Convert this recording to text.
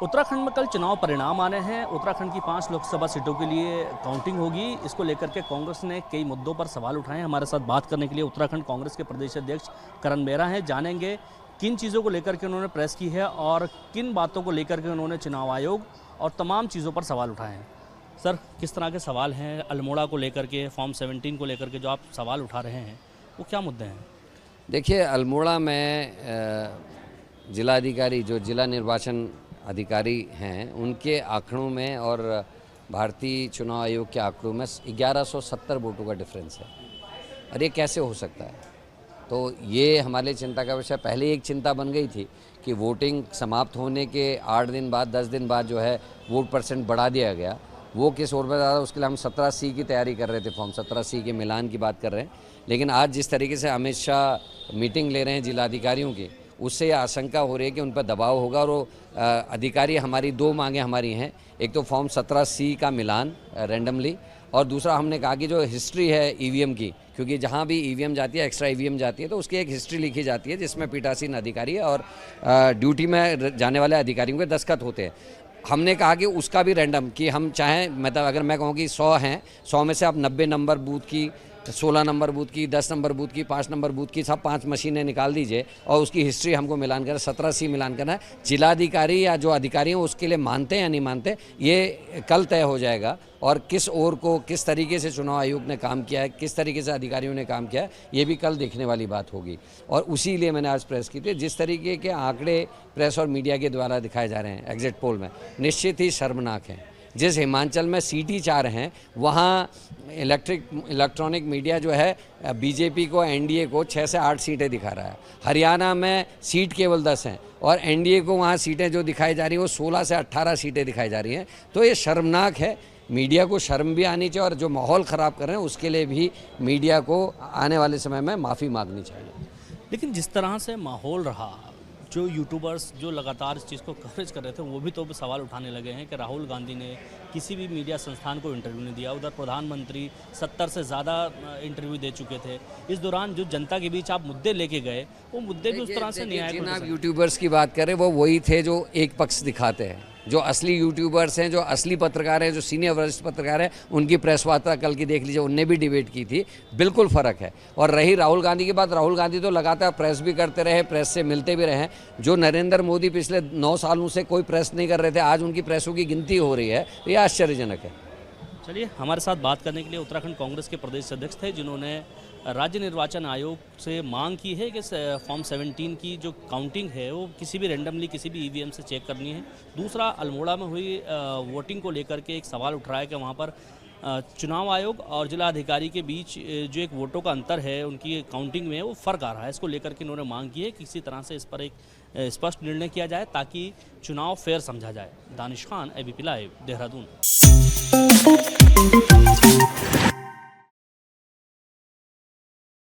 उत्तराखंड में कल चुनाव परिणाम आने हैं। उत्तराखंड की 5 लोकसभा सीटों के लिए काउंटिंग होगी। इसको लेकर के कांग्रेस ने कई मुद्दों पर सवाल उठाए हैं। हमारे साथ बात करने के लिए उत्तराखंड कांग्रेस के प्रदेश अध्यक्ष करण मेहरा हैं। जानेंगे किन चीज़ों को लेकर के उन्होंने प्रेस की है और किन बातों को लेकर के उन्होंने चुनाव आयोग और तमाम चीज़ों पर सवाल उठाए हैं। सर, किस तरह के सवाल हैं अल्मोड़ा को लेकर के, फॉर्म 17 को लेकर के जो आप सवाल उठा रहे हैं, वो क्या मुद्दे हैं? देखिए, अल्मोड़ा में जिलाधिकारी जो जिला निर्वाचन अधिकारी हैं उनके आंकड़ों में और भारतीय चुनाव आयोग के आंकड़ों में 1170 वोटों का डिफरेंस है। और ये कैसे हो सकता है? तो ये हमारे लिए चिंता का विषय पहले एक चिंता बन गई थी कि वोटिंग समाप्त होने के 8 दिन बाद 10 दिन बाद जो है वोट परसेंट बढ़ा दिया गया। वो किस ओर पर ज़्यादा, उसके लिए हम 17C की तैयारी कर रहे थे, फॉर्म 17C के मिलान की बात कर रहे हैं। लेकिन आज जिस तरीके से अमित शाह मीटिंग ले रहे हैं जिलाधिकारियों की, उससे यह आशंका हो रही है कि उन पर दबाव होगा। और वो अधिकारी, हमारी 2 मांगें हमारी हैं। एक तो फॉर्म 17C का मिलान रैंडमली, और दूसरा हमने कहा कि जो हिस्ट्री है ईवीएम की, क्योंकि जहाँ भी ईवीएम जाती है, एक्स्ट्रा ईवीएम जाती है, तो उसकी एक हिस्ट्री लिखी जाती है जिसमें पीठासीन अधिकारी और ड्यूटी में जाने वाले अधिकारियों के दस्तखत होते हैं। हमने कहा कि उसका भी रैंडम, कि हम चाहें, मतलब अगर मैं कहूँ कि 100 हैं, 100 में से आप 90 नंबर बूथ की, 16 नंबर बूथ की, 10 नंबर बूथ की, 5 नंबर बूथ की, सब 5 मशीनें निकाल दीजिए और उसकी हिस्ट्री हमको मिलान करना, 17C मिलान करना है। जिलाधिकारी या जो अधिकारी हैं उसके लिए मानते हैं या नहीं मानते, ये कल तय हो जाएगा। और किस ओर को, किस तरीके से चुनाव आयोग ने काम किया है, किस तरीके से अधिकारियों ने काम किया है, ये भी कल देखने वाली बात होगी। और उसी लिए मैंने आज प्रेस की थी। जिस तरीके के आंकड़े प्रेस और मीडिया के द्वारा दिखाए जा रहे हैं एग्जिट पोल में, निश्चित ही शर्मनाक हैं। जिस हिमाचल में सीट 4 हैं, वहाँ इलेक्ट्रॉनिक मीडिया जो है बीजेपी को, एनडीए को 6 से 8 सीटें दिखा रहा है। हरियाणा में सीट केवल 10 हैं और एनडीए को वहाँ सीटें जो दिखाई जा रही हैं वो 16 से 18 सीटें दिखाई जा रही हैं। तो ये शर्मनाक है। मीडिया को शर्म भी आनी चाहिए और जो माहौल ख़राब कर रहे हैं उसके लिए भी मीडिया को आने वाले समय में माफ़ी मांगनी चाहिए। लेकिन जिस तरह से माहौल रहा, जो यूट्यूबर्स जो लगातार इस चीज़ को कवरेज कर रहे थे, वो भी तो सवाल उठाने लगे हैं कि राहुल गांधी ने किसी भी मीडिया संस्थान को इंटरव्यू नहीं दिया। उधर प्रधानमंत्री 70 से ज़्यादा इंटरव्यू दे चुके थे। इस दौरान जो जनता के बीच आप मुद्दे लेके गए, वो मुद्दे भी उस तरह से नहीं आए। जिन आप यूट्यूबर्स की बात करें वो वही थे जो एक पक्ष दिखाते हैं। जो असली यूट्यूबर्स हैं, जो असली पत्रकार हैं, जो सीनियर वरिष्ठ पत्रकार हैं, उनकी प्रेस वार्ता कल की देख लीजिए, उनने भी डिबेट की थी। बिल्कुल फ़र्क है। और रही राहुल गांधी की बात, राहुल गांधी तो लगातार प्रेस भी करते रहे, प्रेस से मिलते भी रहे। जो नरेंद्र मोदी पिछले 9 सालों से कोई प्रेस नहीं कर रहे थे, आज उनकी प्रेसों की गिनती हो रही है, तो यह आश्चर्यजनक है। चलिए, हमारे साथ बात करने के लिए उत्तराखंड कांग्रेस के प्रदेश अध्यक्ष थे, जिन्होंने राज्य निर्वाचन आयोग से मांग की है कि फॉर्म 17 की जो काउंटिंग है वो किसी भी रैंडमली, किसी भी ईवीएम से चेक करनी है। दूसरा, अल्मोड़ा में हुई वोटिंग को लेकर के एक सवाल उठ रहा है कि वहाँ पर चुनाव आयोग और जिला अधिकारी के बीच जो एक वोटों का अंतर है उनकी काउंटिंग में, वो फ़र्क आ रहा है। इसको लेकर के इन्होंने मांग की है कि किसी तरह से इस पर एक स्पष्ट निर्णय किया जाए ताकि चुनाव फेयर समझा जाए। Danish Khan, ABP live, Dehradun.